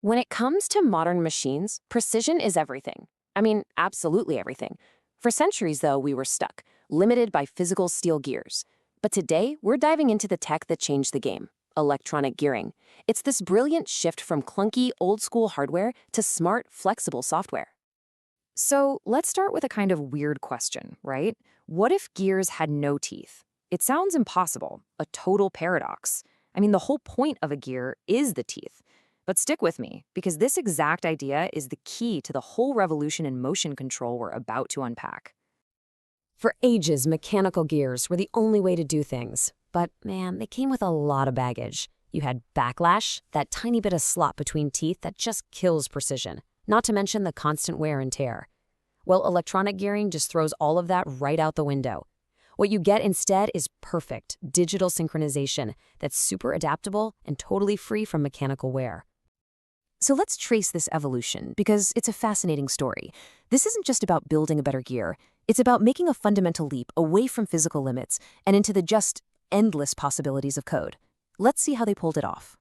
When it comes to modern machines, precision is everything. I mean, absolutely everything. For centuries, though, we were stuck, limited by physical steel gears. But today, we're diving into the tech that changed the game, electronic gearing. It's this brilliant shift from clunky, old-school hardware to smart, flexible software. So let's start with a kind of weird question, right? What if gears had no teeth? It sounds impossible, a total paradox. I mean, the whole point of a gear is the teeth. But stick with me, because this exact idea is the key to the whole revolution in motion control we're about to unpack. For ages, mechanical gears were the only way to do things. But man, they came with a lot of baggage. You had backlash, that tiny bit of slop between teeth that just kills precision, not to mention the constant wear and tear. Well, electronic gearing just throws all of that right out the window. What you get instead is perfect digital synchronization that's super adaptable and totally free from mechanical wear. So let's trace this evolution, because it's a fascinating story. This isn't just about building a better gear. It's about making a fundamental leap away from physical limits and into the just endless possibilities of code. Let's see how they pulled it off.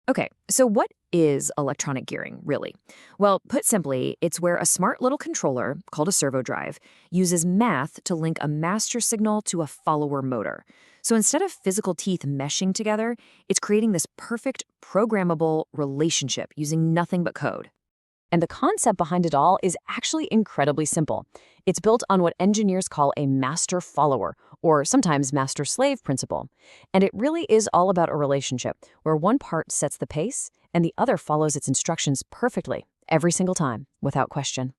Okay, so what is electronic gearing, really? Well, put simply, it's where a smart little controller, called a servo drive, uses math to link a master signal to a follower motor. So instead of physical teeth meshing together, it's creating this perfect, programmable relationship using nothing but code. And the concept behind it all is actually incredibly simple. It's built on what engineers call a master-follower, or sometimes master-slave principle. And it really is all about a relationship where one part sets the pace and the other follows its instructions perfectly, every single time, without question.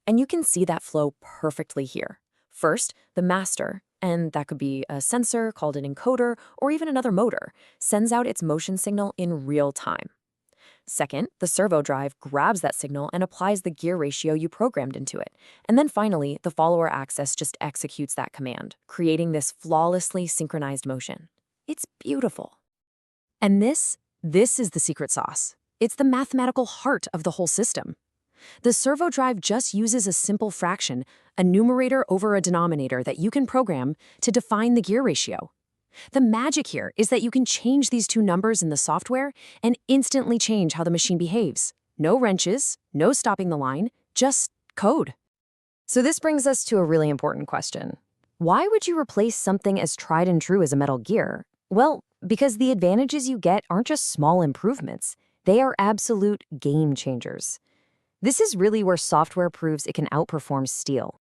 And you can see that flow perfectly here. First, the master, and that could be a sensor called an encoder or even another motor, sends out its motion signal in real time. Second, the servo drive grabs that signal and applies the gear ratio you programmed into it. And then finally, the follower axis just executes that command, creating this flawlessly synchronized motion. It's beautiful. And this is the secret sauce. It's the mathematical heart of the whole system. The servo drive just uses a simple fraction, a numerator over a denominator that you can program to define the gear ratio. The magic here is that you can change these two numbers in the software and instantly change how the machine behaves. No wrenches, no stopping the line, just code. So this brings us to a really important question. Why would you replace something as tried and true as a metal gear? Well, because the advantages you get aren't just small improvements. They are absolute game changers. This is really where software proves it can outperform steel.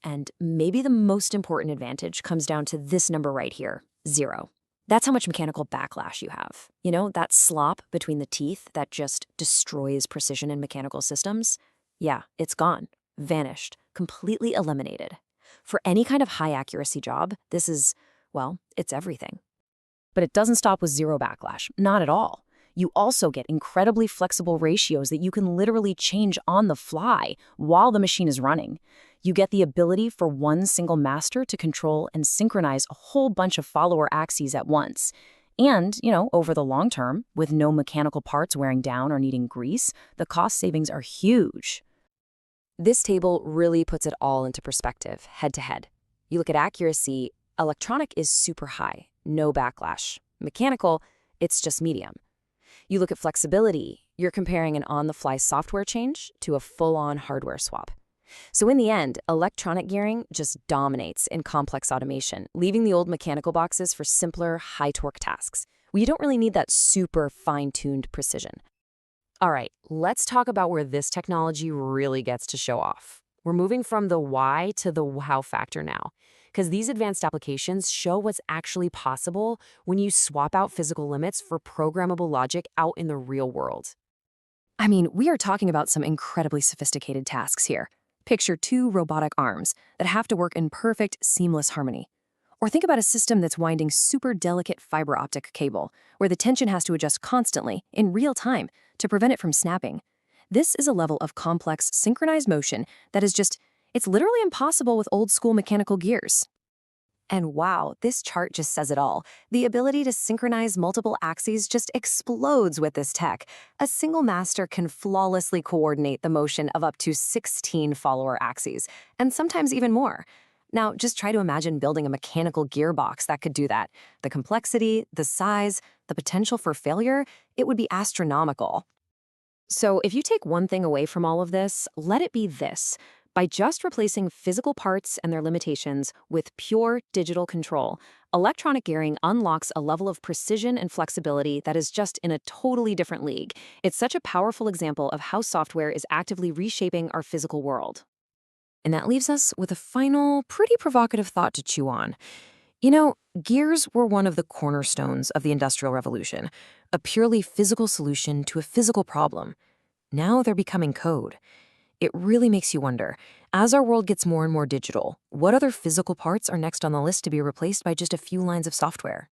And maybe the most important advantage comes down to this number right here. 0. That's how much mechanical backlash you have. You know, that slop between the teeth that just destroys precision in mechanical systems? Yeah, it's gone, vanished, completely eliminated. For any kind of high accuracy job, this is, well, it's everything. But it doesn't stop with 0 backlash, not at all. You also get incredibly flexible ratios that you can literally change on the fly while the machine is running. You get the ability for one single master to control and synchronize a whole bunch of follower axes at once. And, over the long term, with no mechanical parts wearing down or needing grease, the cost savings are huge. This table really puts it all into perspective, head to head. You look at accuracy, electronic is super high, no backlash. Mechanical, it's just medium. You look at flexibility, you're comparing an on-the-fly software change to a full-on hardware swap. So in the end, electronic gearing just dominates in complex automation, leaving the old mechanical boxes for simpler, high-torque tasks, where you don't really need that super fine-tuned precision. All right, let's talk about where this technology really gets to show off. We're moving from the why to the wow factor now, because these advanced applications show what's actually possible when you swap out physical limits for programmable logic out in the real world. I mean, we are talking about some incredibly sophisticated tasks here. Picture 2 robotic arms that have to work in perfect, seamless harmony. Or think about a system that's winding super delicate fiber optic cable, where the tension has to adjust constantly, in real time, to prevent it from snapping. This is a level of complex, synchronized motion that is it's literally impossible with old-school mechanical gears. And wow, this chart just says it all. The ability to synchronize multiple axes just explodes with this tech. A single master can flawlessly coordinate the motion of up to 16 follower axes, and sometimes even more. Now, just try to imagine building a mechanical gearbox that could do that. The complexity, the size, the potential for failure, it would be astronomical. So, if you take one thing away from all of this, let it be this. By just replacing physical parts and their limitations with pure digital control, electronic gearing unlocks a level of precision and flexibility that is just in a totally different league. It's such a powerful example of how software is actively reshaping our physical world. And that leaves us with a final, pretty provocative thought to chew on. Gears were one of the cornerstones of the Industrial Revolution, a purely physical solution to a physical problem. Now they're becoming code. It really makes you wonder, as our world gets more and more digital, what other physical parts are next on the list to be replaced by just a few lines of software?